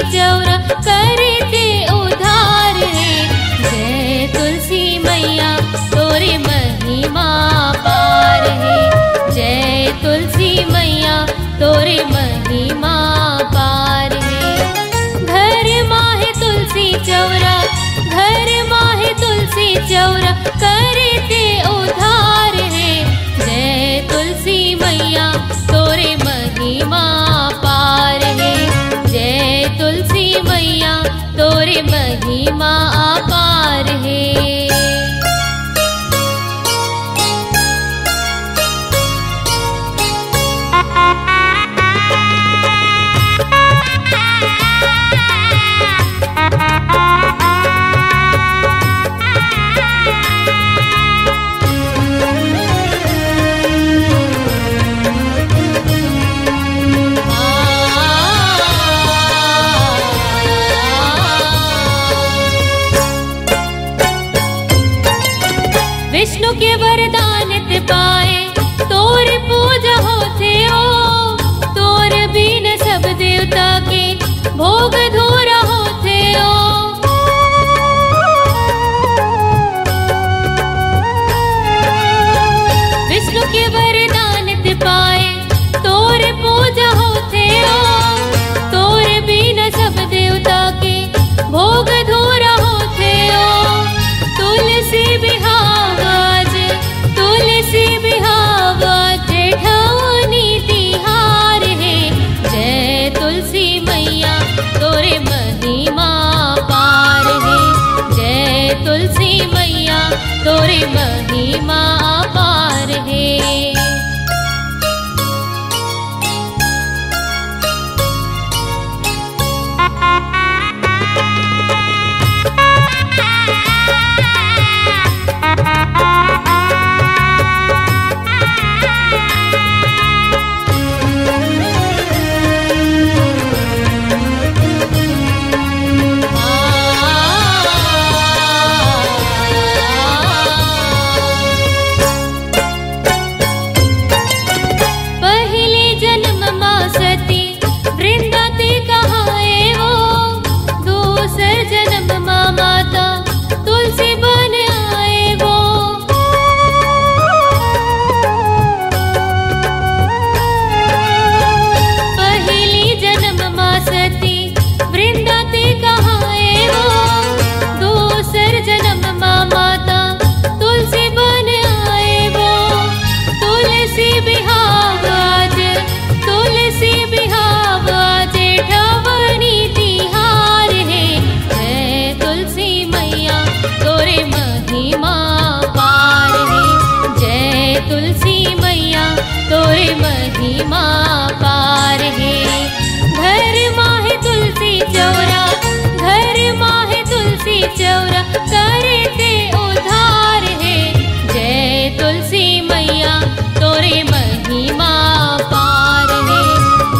चौरा करते उधार है। जय तुलसी मैया तोरे महिमा पार है। जय तुलसी मैया तोरे महिमा पार है। घर माहे तुलसी चौरा, घर माहे तुलसी चौरा करते उधार है। जय तुलसी मैया तोरे महिमा पार है। जय तुलसी मैया तोरे महिमा पार है। विष्णु के वरदान ते पाए तोर पूजा होते हो। तोर बीन सब देवता के भोग धूरा होते हो। विष्णु के वरदान ते पाए तोर पूजा होते हो। तोर बीन सब देवता के भोग धूरा होते हो। तुलसी बिहावाज, तुलसी बिहावाज ढौनी तिहार है। जय तुलसी मैया तोरे महिमा पार है। जय तुलसी मैया तोरे महिमा पार है। तोरे महिमा पार है। घर माहे तुलसी चौरा, घर माहे तुलसी चौरा करते उधार है। जय तुलसी मैया तोरे महिमा पार है।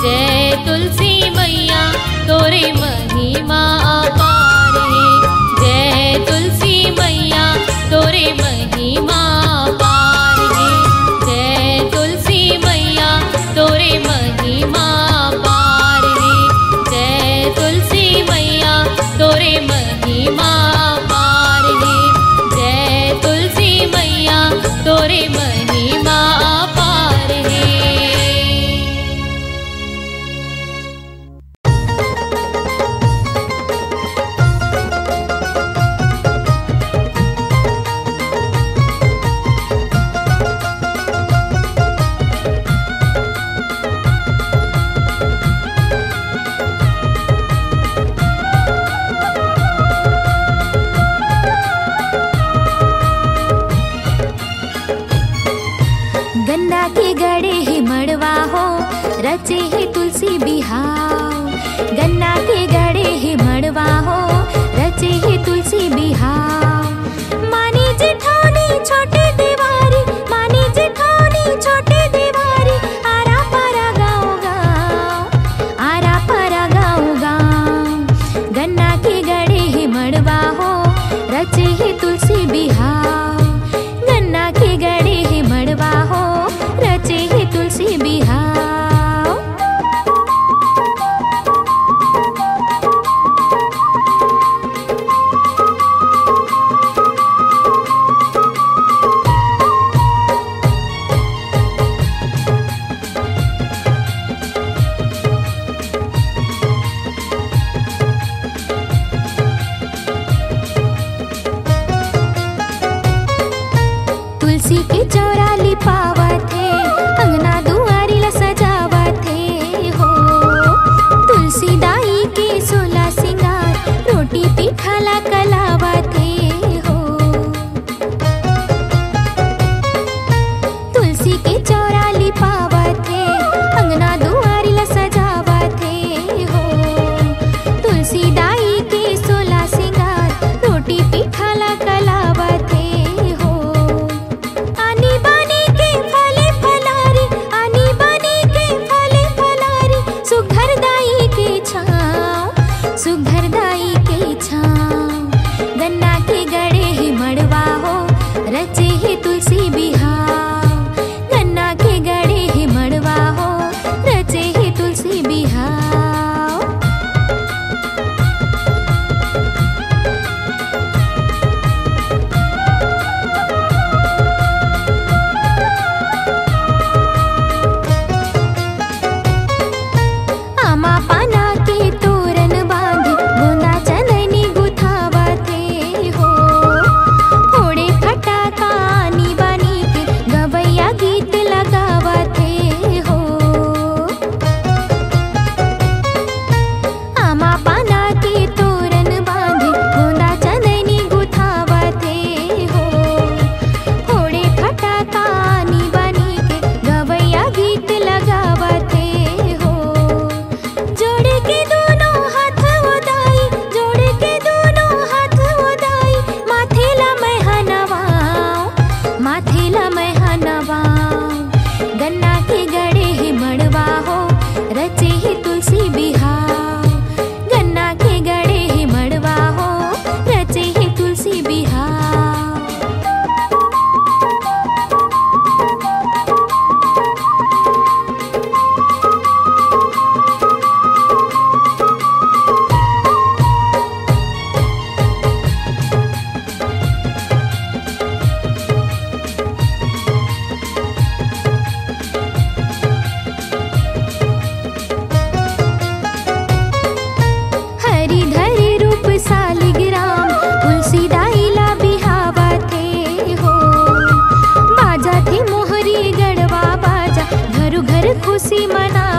जय तुलसी मैया तोरे महिमा पार है। जय तुलसी मैया तोरे महिमा पार है। जय तुलसी मैया तोरे महिमा पार है। जय तुलसी मैया तोरे महिमा पार है। जय तुलसी मैया तोरे महिमा पार है। गन्ना के गड़े ही मड़वा हो, रचे ही तुलसी बिहाव। गन्ना के गड़े ही मड़वा हो, रचे ही तुलसी बिहाव। मानी जेठानी छोटे दीवारी, मानी जेठानी छोटे दीवारी। आरा पारा गाँव गाँव, आरा पारा गाँव गाँव। गन्ना के गड़े ही मड़वा हो, रचे ही तुलसी बिहाव। गन्ना के गड़े ही मड़वा हो, रचे ही तुलसी बिहाव।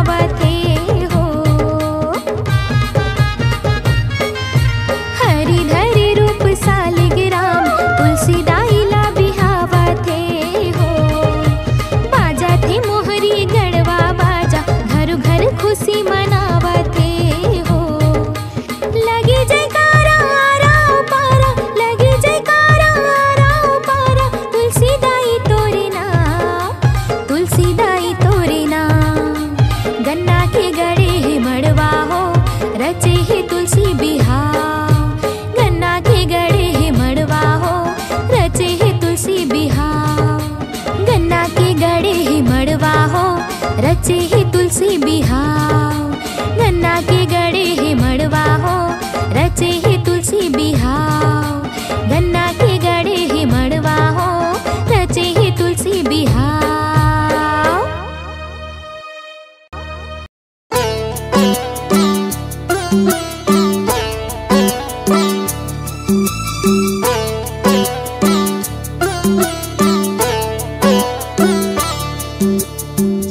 मनावथे हो। हरिधरि रूप सालिग्राम तुलसी दाइला बिहावथे हो। बाजा थे मोहरी गढ़वा बाजा घर घर खुशी मनावथे हो। लगी जयकारा राव पारा, लगी जयकारा राव पारा, तुलसी दाई तोरे नाम, तुलसी दाई तोरे नाम। गन्ना के गड़े ही मड़वा हो, रचे ही तुलसी बिहाव। गन्ना के गड़े ही मड़वा हो, रचे ही तुलसी बिहाव। गन्ना के गड़े ही मड़वा हो, रचे ही तुलसी बिहाव। गन्ना के गड़े ही मड़वा हो, रचे ही तुलसी बिहाव। गन्ना के गड़े ही मड़वा हो, रचे ही तुलसी बिहाव।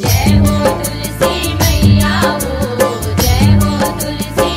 जय हो तुलसी मैया हो, जय हो तुलसी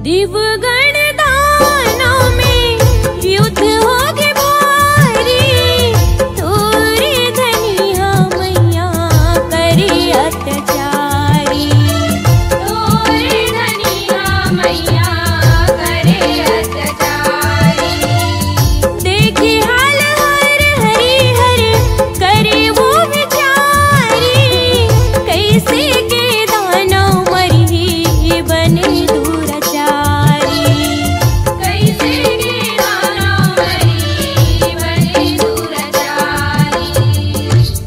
दिवगण दानों में युद्ध होगे भारी, तोरे धनिया मैया करे अत्याचारी। तोरे धनिया मैया करे अत्याचारी। देखे हाल हर हरि हर करे वो विचारी, कैसे के दानव मरी बने दुराचारी। कैसे के दानव मरी बने दुराचारी।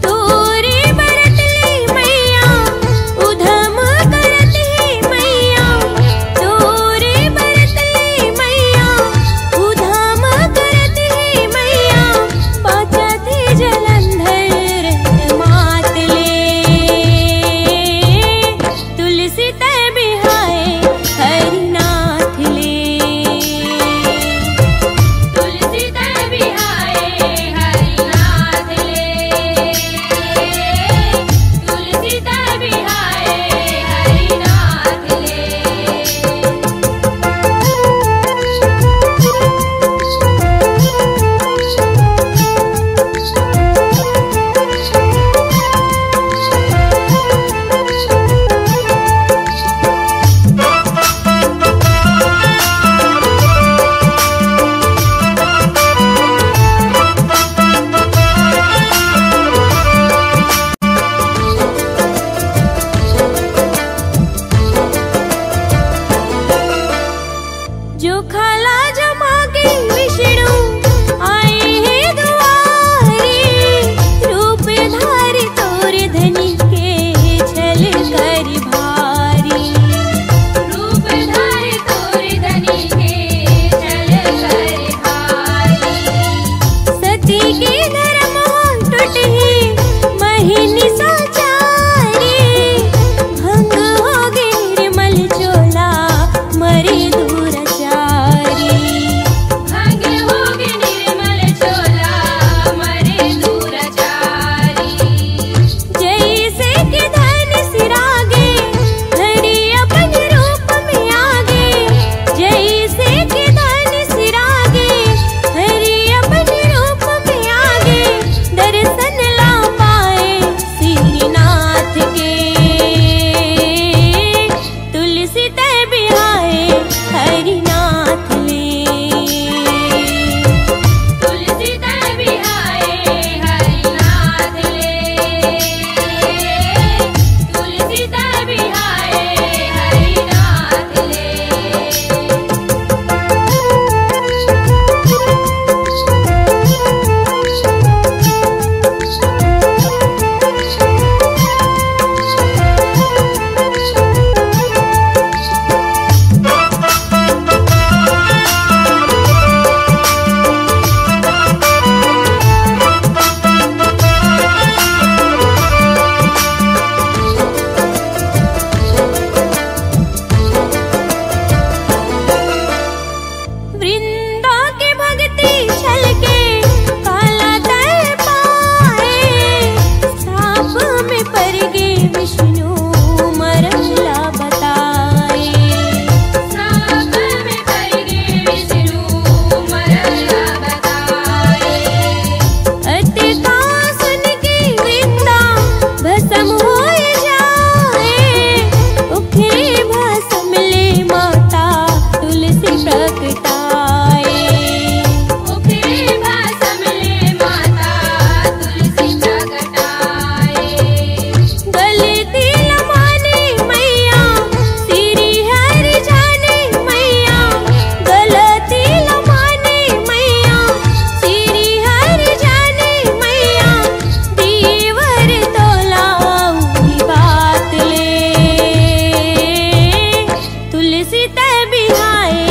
तोरे बरतली मैया उधम करती मैया, तोरे बरतली मैया उधम करती मैया, पाचा थे जलंधर मातले। तुलसी तय बिहाए हरिनाथ ले, तुलसी तय बिहाए हरिनाथ ले, तुलसी तय बिहाए हरिनाथ ले। जो खाला जमा के विष्णु आए हैं दुआरे, रूप धारी तोरे धनी के छल कर भारी। रूप धारी तोरे धनी के छल कर भारी। सती के धर्म टूटे महिनी साचारी, भंग हो गे निर्मल चोला मरे दुराचारी। भंग हो गे निर्मल चोला मरे दुराचारी। जैसे के धन सिरागे धड़ी अपन रूप में आगे, जैसे के धन सिरागे धड़ी अपन रूप में आगे, दर्शन ला पाए श्रीनाथ के। तुलसी तय बिहाए हरिनाथ ले, तुलसी तय बिहाए हरिनाथ ले, तुलसी तय बिहाए हरिनाथ ले। वृंदा के भक्ति छल के काला तल पाए, सांप में पड़ गे विष्णु मरला बताए। सांप में पड़ गे विष्णु मरला बताए। अतिका सुन के वृंदा भस्म हो जाए, उखरे भस्म ले माता तुलसी प्रकटाए। उखरे भस्म ले माता तुलसी प्रकटाए। गलती लमाने मैया श्री हरि जाने मैया, गलती लमाने मैया श्री हरि जाने मैया, दीवर तोलाऊंगी बात ले। तुलसी तय बिहाए